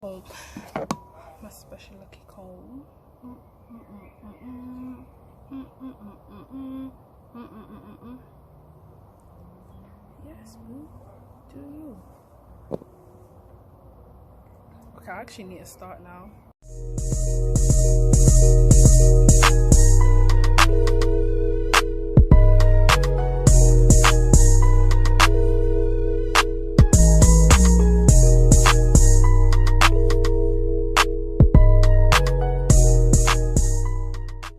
Home. My special lucky comb. Yes, boo. Do you? Okay, I actually need to start now.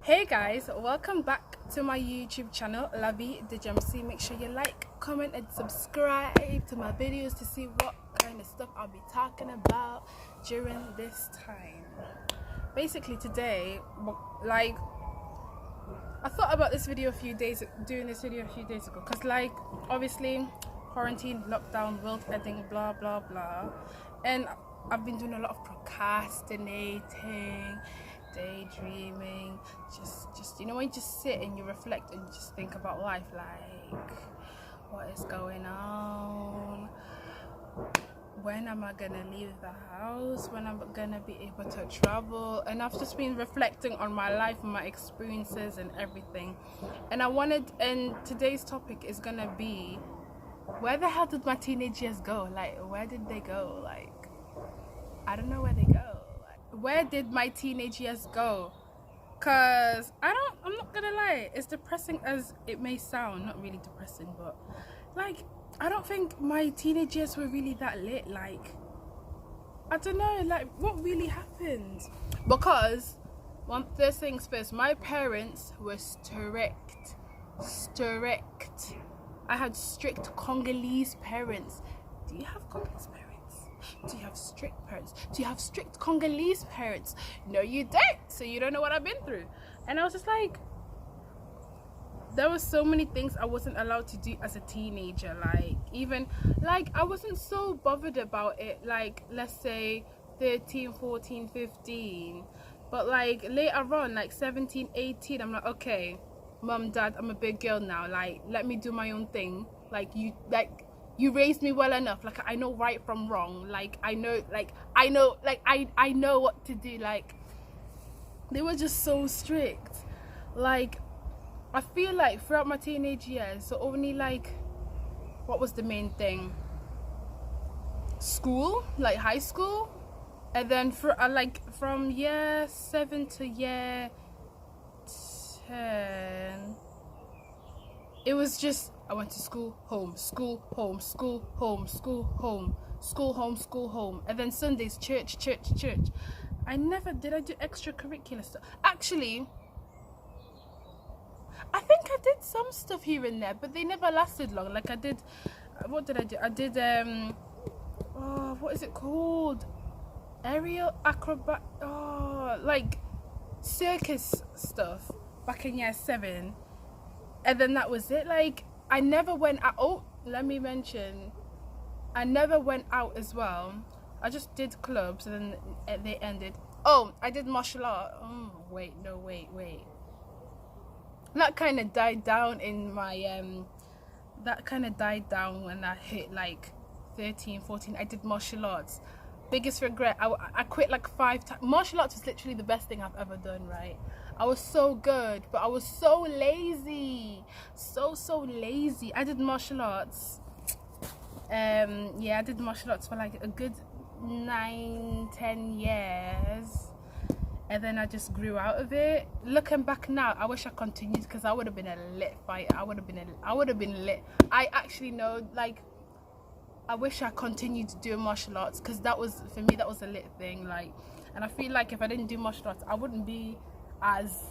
Hey guys, welcome back to my YouTube channel, La Vie de Gemcy. Make sure you like, comment and subscribe to my videos to see what kind of stuff I'll be talking about during this time. Basically today, like, I thought about this video doing this video a few days ago, because like obviously quarantine, lockdown, world ending, blah blah blah, and I've been doing a lot of procrastinating, daydreaming, just you know, when you just sit and you reflect and you just think about life, like what is going on, when am I gonna leave the house, when I'm gonna be able to travel. And I've just been reflecting on my life and my experiences and everything, and today's topic is gonna be, where the hell did my teenage years go? Like, where did they go? Like, I don't know where they go. Where did my teenage years go? Cause I'm not gonna lie, it's depressing as it may sound. Not really depressing, but like, I don't think my teenage years were really that lit. Like, I don't know, like, what really happened? Because first things first, my parents were strict. I had strict Congolese parents. Do you have Congolese parents? Do you have strict parents? Do you have strict Congolese parents? No, you don't. So you don't know what I've been through. And I was just like, there were so many things I wasn't allowed to do as a teenager. Like, even like, I wasn't so bothered about it, like, let's say 13, 14, 15. But like later on, like 17, 18, I'm like, okay, mom, dad, I'm a big girl now. Like, let me do my own thing. Like, you raised me well enough. Like, I know right from wrong. Like, I know what to do. Like, they were just so strict. Like, I feel like throughout my teenage years, so only like, what was the main thing? School, like high school, and then from year 7 to year 10, it was just, I went to school, home, school, home, school, home, school, home, school, home, school, home, and then Sundays, church. I do extracurricular stuff. Actually, I think I did some stuff here and there, but they never lasted long. Like, I did, what did I do? I did, what is it called? Aerial acrobat, like circus stuff back in year 7. And then that was it. Like, I never went out. Oh, let me mention, I never went out as well. I just did clubs and then they ended. Oh, I did martial art. Oh, wait. That kind of died down in my, that kind of died down when I hit like 13, 14. I did martial arts. Biggest regret, I quit like 5 times. Martial arts was literally the best thing I've ever done, right? I was so good, but I was so lazy. So lazy. I did martial arts. Yeah, I did martial arts for like a good 9, 10 years. And then I just grew out of it. Looking back now, I wish I continued, because I would have been a lit fighter. I would have been lit. I actually know, like, I wish I continued to do martial arts, because that was, for me, that was a lit thing. Like, and I feel like if I didn't do martial arts, I wouldn't be as,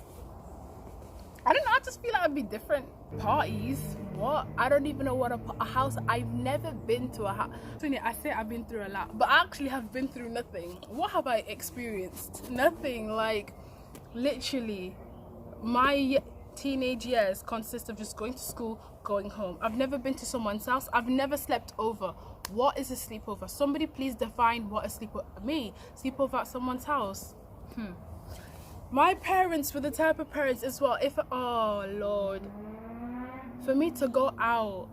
I don't know, I just feel like I'd be different. Parties, what? I don't even know what a house, I've never been to a house. I say I've been through a lot, but I actually have been through nothing. What have I experienced? Nothing. Like, literally, my teenage years consist of just going to school, going home. I've never been to someone's house. I've never slept over. What is a sleepover? Somebody please define what a sleepover. Sleepover at someone's house. My parents were the type of parents as well, oh Lord, for me to go out,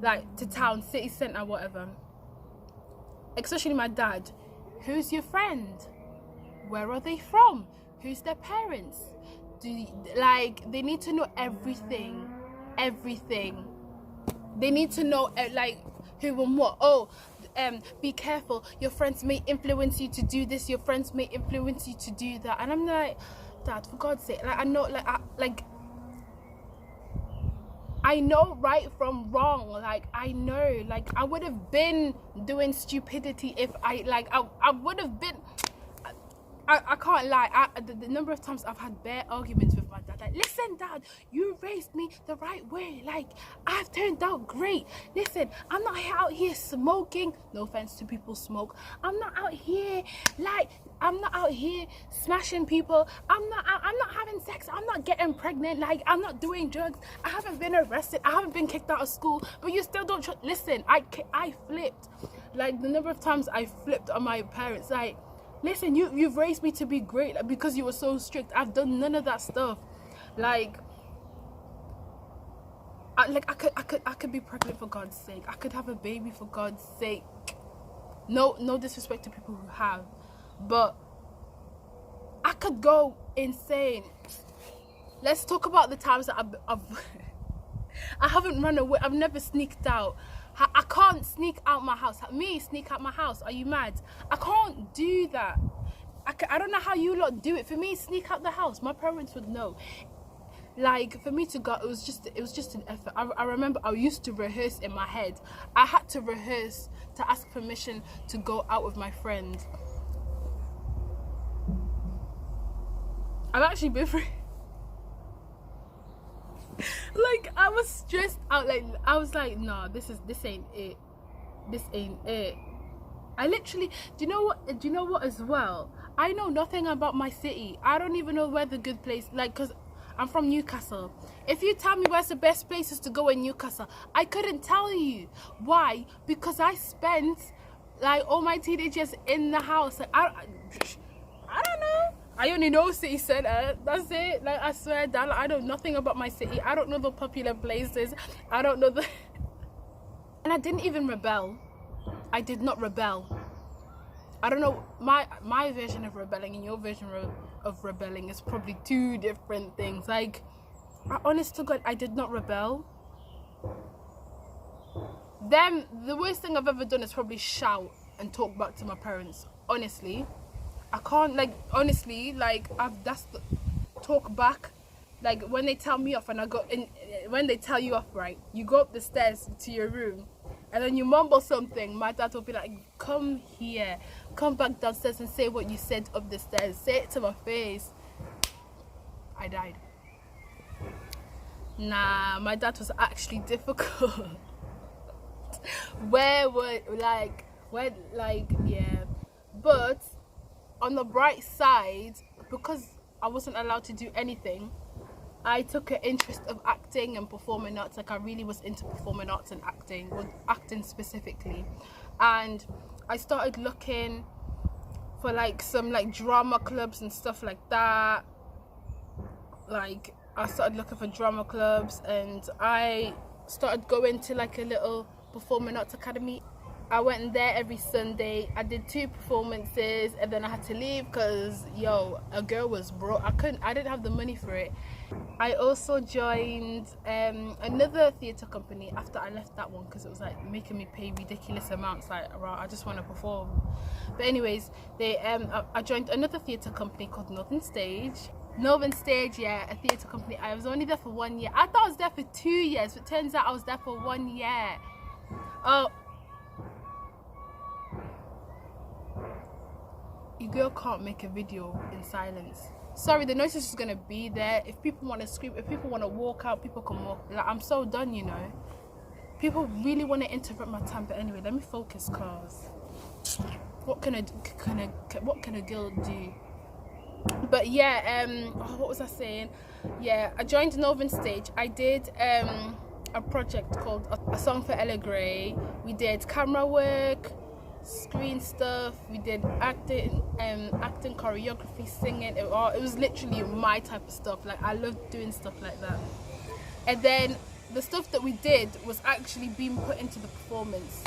like, to town, city centre, whatever, especially my dad, Who's your friend? Where are they from? Who's their parents? They need to know everything. They need to know who and what. Be careful, your friends may influence you to do this, your friends may influence you to do that. And I'm like, Dad, for God's sake, I know, I know right from wrong. I know, I would have been doing stupidity if I would have been. I can't lie. The number of times I've had bare arguments with my dad. Listen, Dad, you raised me the right way. I've turned out great. Listen, I'm not out here smoking. No offense to people smoke. I'm not out here smashing people. I'm not having sex. I'm not getting pregnant. I'm not doing drugs. I haven't been arrested. I haven't been kicked out of school. But you still don't listen. I flipped. The number of times I flipped on my parents. Listen, you've raised me to be great because you were so strict. I've done none of that stuff. I could be pregnant for God's sake. I could have a baby for God's sake. No disrespect to people who have, but I could go insane. Let's talk about the times that I haven't run away. I've never sneaked out. I can't sneak out my house. Sneak out my house? Are you mad? I can't do that. I don't know how you lot do it. For me, sneak out the house, my parents would know. For me to go, it was just an effort. I remember I used to rehearse in my head. I had to rehearse to ask permission to go out with my friend. I've actually been I was stressed out. I was like, no, this ain't it. This ain't it. I literally, do you know what as well? I know nothing about my city. I don't even know where the good place, because I'm from Newcastle. If you tell me where's the best places to go in Newcastle, I couldn't tell you. Why? Because I spent all my teenage years in the house. I don't know. I only know city centre. That's it. I swear down, I know nothing about my city. I don't know the popular places. I don't know the. And I didn't even rebel. I did not rebel. I don't know. My version of rebelling and your version of rebelling is probably two different things. Honest to God, I did not rebel. Then the worst thing I've ever done is probably shout and talk back to my parents. Honestly. I can't, that's the talk back. When they tell me off and when they tell you off, right, you go up the stairs to your room and then you mumble something. My dad will be like, come here, come back downstairs and say what you said up the stairs. Say it to my face. I died. Nah, my dad was actually difficult. Yeah. But on the bright side, because I wasn't allowed to do anything, I took an interest of acting and performing arts. I really was into performing arts and acting, acting specifically. And I started looking for some drama clubs and stuff like that. I started looking for drama clubs and I started going to a little performing arts academy. I went there every Sunday. I did 2 performances and then I had to leave because a girl was broke. I didn't have the money for it. I also joined another theatre company after I left that one because it was making me pay ridiculous amounts. I just want to perform. But anyways, I joined another theatre company called Northern Stage. Yeah, a theatre company. I was only there for 1 year. I thought I was there for 2 years, but it turns out I was there for 1 year. Oh. Your girl can't make a video in silence. Sorry, the noise is just gonna be there. If people want to scream, if people want to walk out, people can walk. I'm so done, People really want to interrupt my time, but anyway, let me focus, cause what can a girl do? But yeah, what was I saying? Yeah, I joined Northern Stage. I did a project called A Song for Ella Gray. We did camera work, screen stuff, we did acting, choreography, singing. It was literally my type of stuff. I loved doing stuff like that. And then the stuff that we did was actually being put into the performance.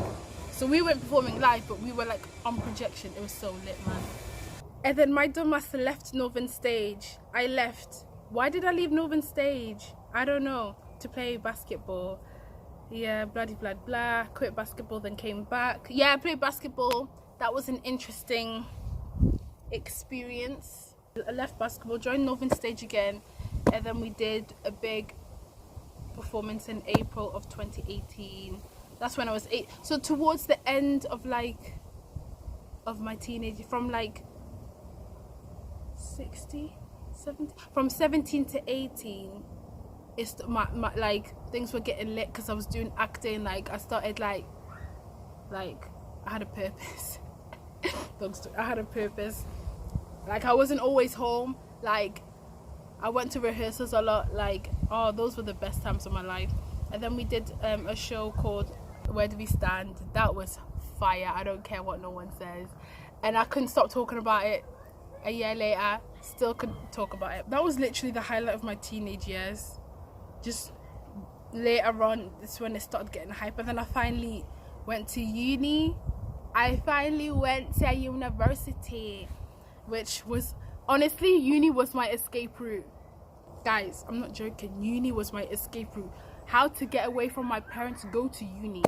So we weren't performing live, but we were like on projection. It was so lit, man. And then my dumbass left Northern Stage. I left. Why did I leave Northern Stage? I don't know. To play basketball. Yeah, bloody blah blah. Quit basketball, then came back. Yeah, I played basketball. That was an interesting experience. I left basketball, joined Northern Stage again, and then we did a big performance in April of 2018. That's when I was 8. So towards the end of like of my teenage, from like from 17 to 18, it's my like things were getting lit because I was doing acting. Like I started like I had a purpose. I had a purpose. Like I wasn't always home. Like I went to rehearsals a lot. Like, oh, those were the best times of my life. And then we did a show called Where Do We Stand? That was fire. I don't care what no one says. And I couldn't stop talking about it. A year later, still couldn't talk about it. That was literally the highlight of my teenage years. Just later on, it's when it started getting hype. And then I finally went to uni. I finally went to university, which was, honestly, uni was my escape route. Guys, I'm not joking. Uni was my escape route. How to get away from my parents, go to uni.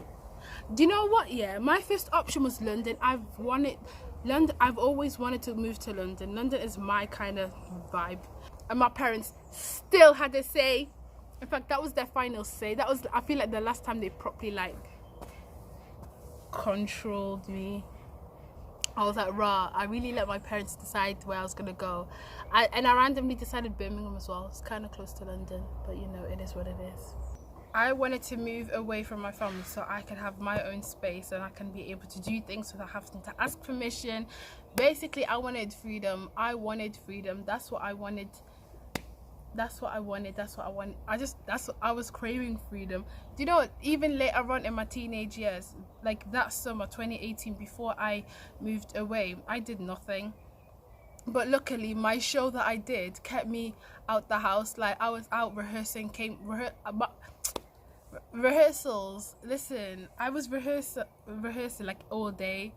Do you know what? Yeah, my first option was London. I've always wanted to move to London. London is my kind of vibe. And my parents still had a say. In fact, that was their final say. That was, I feel like, the last time they properly like controlled me. I was like, rah, I really let my parents decide where I was gonna go. And I randomly decided Birmingham as well. It's kind of close to London, but you know, it is what it is. I wanted to move away from my family so I could have my own space and I can be able to do things without having to ask permission. Basically, I wanted freedom. I That's what I wanted. I was craving freedom. Do you know what? Even later on in my teenage years, like that summer 2018, before I moved away, I did nothing. But luckily, my show that I did kept me out the house. Like I was out rehearsing, rehearsals. Listen, I was rehearsing like all day,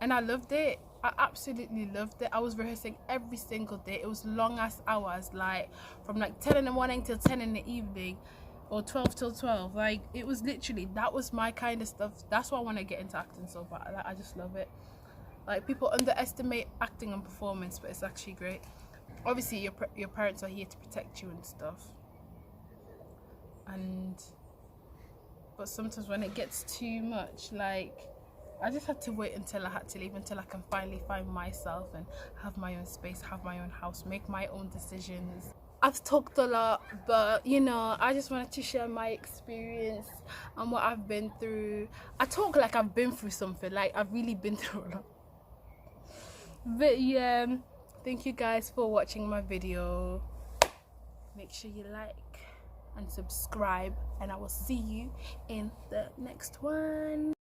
and I loved it. I absolutely loved it. I was rehearsing every single day. It was long ass hours, like from like 10 in the morning till 10 in the evening, or 12 till 12. Like it was literally, that was my kind of stuff. That's why I want to get into acting so bad. Like, I just love it. Like people underestimate acting and performance, but it's actually great. Obviously your parents are here to protect you and stuff, but sometimes when it gets too much, like I just had to wait until I had to leave, until I can finally find myself and have my own space, have my own house, make my own decisions. I've talked a lot, but you know, I just wanted to share my experience and what I've been through. I talk like I've been through something, like I've really been through a lot. But yeah, thank you guys for watching my video. Make sure you like and subscribe, and I will see you in the next one.